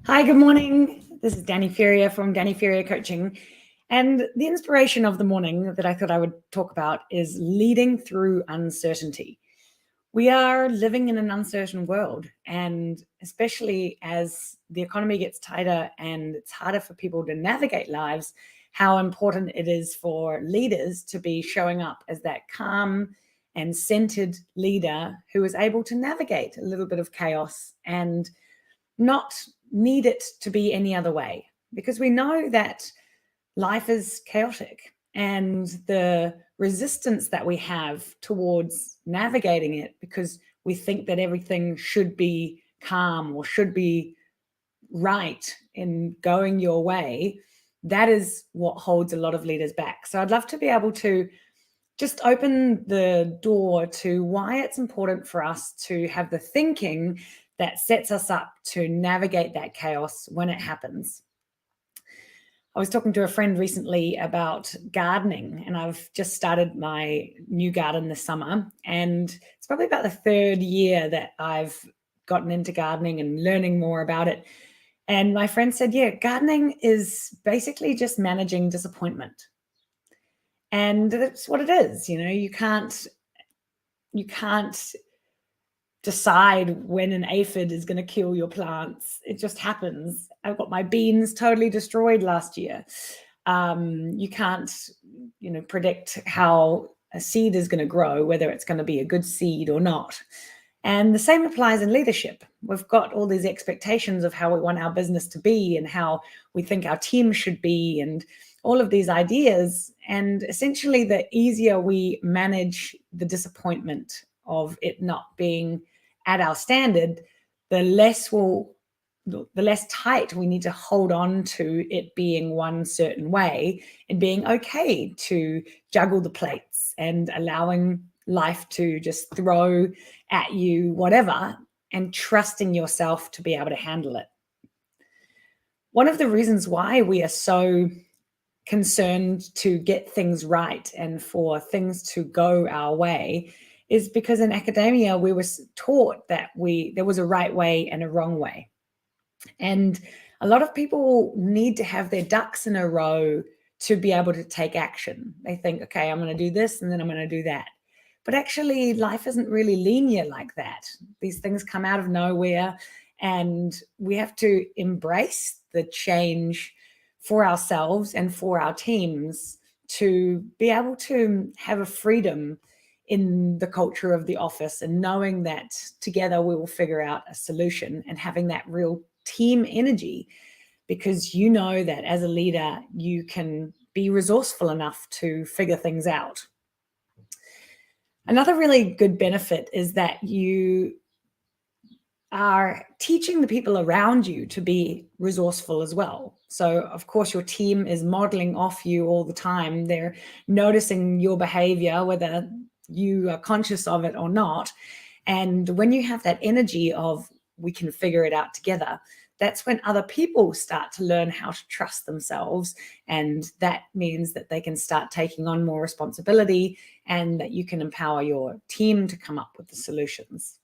Hi, good morning. This is Danny Ferrier from Danny Ferrier Coaching. And the inspiration of the morning that I thought I would talk about is leading through uncertainty. We are living in an uncertain world, and especially as the economy gets tighter and it's harder for people to navigate lives, how important it is for leaders to be showing up as that calm and centered leader who is able to navigate a little bit of chaos and not need it to be any other way, because we know that life is chaotic, and the resistance that we have towards navigating it because we think that everything should be calm or should be right in going your way, that is what holds a lot of leaders back. So I'd love to be able to just open the door to why it's important for us to have the thinking that sets us up to navigate that chaos when it happens. I was talking to a friend recently about gardening, and I've just started my new garden this summer. And it's probably about the third year that I've gotten into gardening and learning more about it. And my friend said, yeah, gardening is basically just managing disappointment. And that's what it is. You can't decide when an aphid is going to kill your plants. It just happens. I've got my beans totally destroyed last year. You can't, predict how a seed is going to grow, whether it's going to be a good seed or not. And the same applies in leadership. We've got all these expectations of how we want our business to be and how we think our team should be and all of these ideas. And essentially, the easier we manage the disappointment of it not being at our standard, the less tight we need to hold on to it being one certain way, and being okay to juggle the plates and allowing life to just throw at you whatever, and trusting yourself to be able to handle it. One of the reasons why we are so concerned to get things right and for things to go our way is because in academia we were taught that there was a right way and a wrong way. And a lot of people need to have their ducks in a row to be able to take action. They think, okay, I'm going to do this and then I'm going to do that. But actually, life isn't really linear like that. These things come out of nowhere, and we have to embrace the change for ourselves and for our teams to be able to have a freedom in the culture of the office, and knowing that together we will figure out a solution, and having that real team energy, because you know that as a leader you can be resourceful enough to figure things out. Another really good benefit is that you are teaching the people around you to be resourceful as well. So, of course, your team is modeling off you all the time. They're noticing your behavior, whether you are conscious of it or not. And when you have that energy of we can figure it out together, that's when other people start to learn how to trust themselves. And that means that they can start taking on more responsibility, and that you can empower your team to come up with the solutions.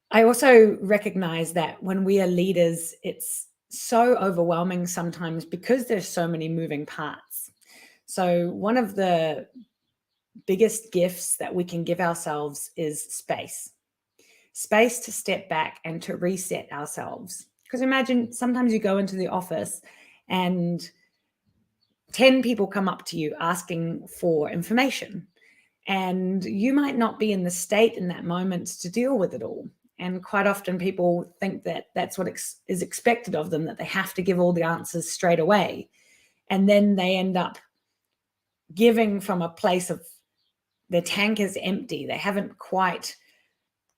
I also recognize that when we are leaders, it's so overwhelming sometimes because there's so many moving parts. So one of the biggest gifts that we can give ourselves is space to step back and to reset ourselves. Because imagine sometimes you go into the office and 10 people come up to you asking for information, and you might not be in the state in that moment to deal with it all. And quite often people think that that's what is expected of them, that they have to give all the answers straight away. And then they end up giving from a place of their tank is empty. They haven't quite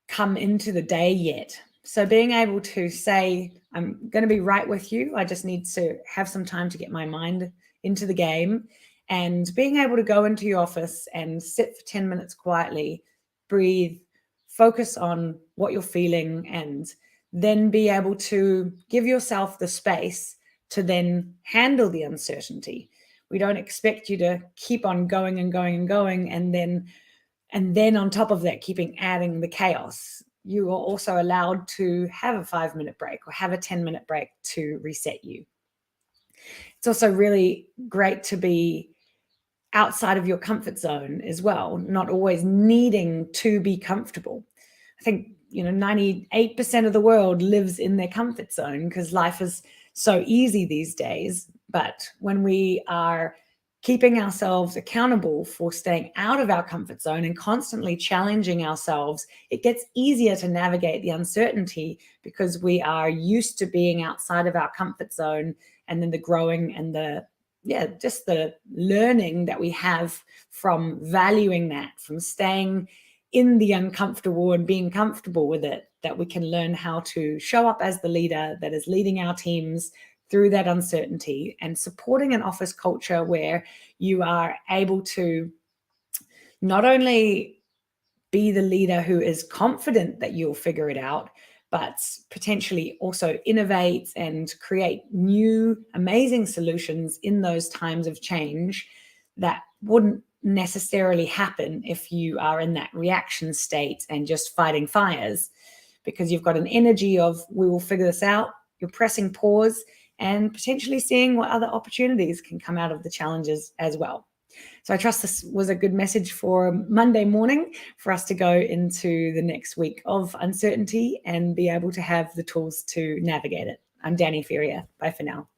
come into the day yet. So being able to say, I'm going to be right with you. I just need to have some time to get my mind into the game. And being able to go into your office and sit for 10 minutes quietly, breathe, focus on what you're feeling, and then be able to give yourself the space to then handle the uncertainty. We don't expect you to keep on going and going and going, and then on top of that, adding the chaos. you are also allowed to have a 5-minute break or have a 10-minute break to reset you. It's also really great to be outside of your comfort zone as well, not always needing to be comfortable. I think, 98% of the world lives in their comfort zone because life is so easy these days. But when we are keeping ourselves accountable for staying out of our comfort zone and constantly challenging ourselves, it gets easier to navigate the uncertainty because we are used to being outside of our comfort zone, and then the growing and just the learning that we have from valuing that, from staying in the uncomfortable and being comfortable with it, that we can learn how to show up as the leader that is leading our teams through that uncertainty and supporting an office culture where you are able to not only be the leader who is confident that you'll figure it out, but potentially also innovate and create new, amazing solutions in those times of change that wouldn't necessarily happen if you are in that reaction state and just fighting fires, because you've got an energy of, we will figure this out. You're pressing pause and potentially seeing what other opportunities can come out of the challenges as well. So I trust this was a good message for Monday morning for us to go into the next week of uncertainty and be able to have the tools to navigate it. I'm Danny Ferrier. Bye for now.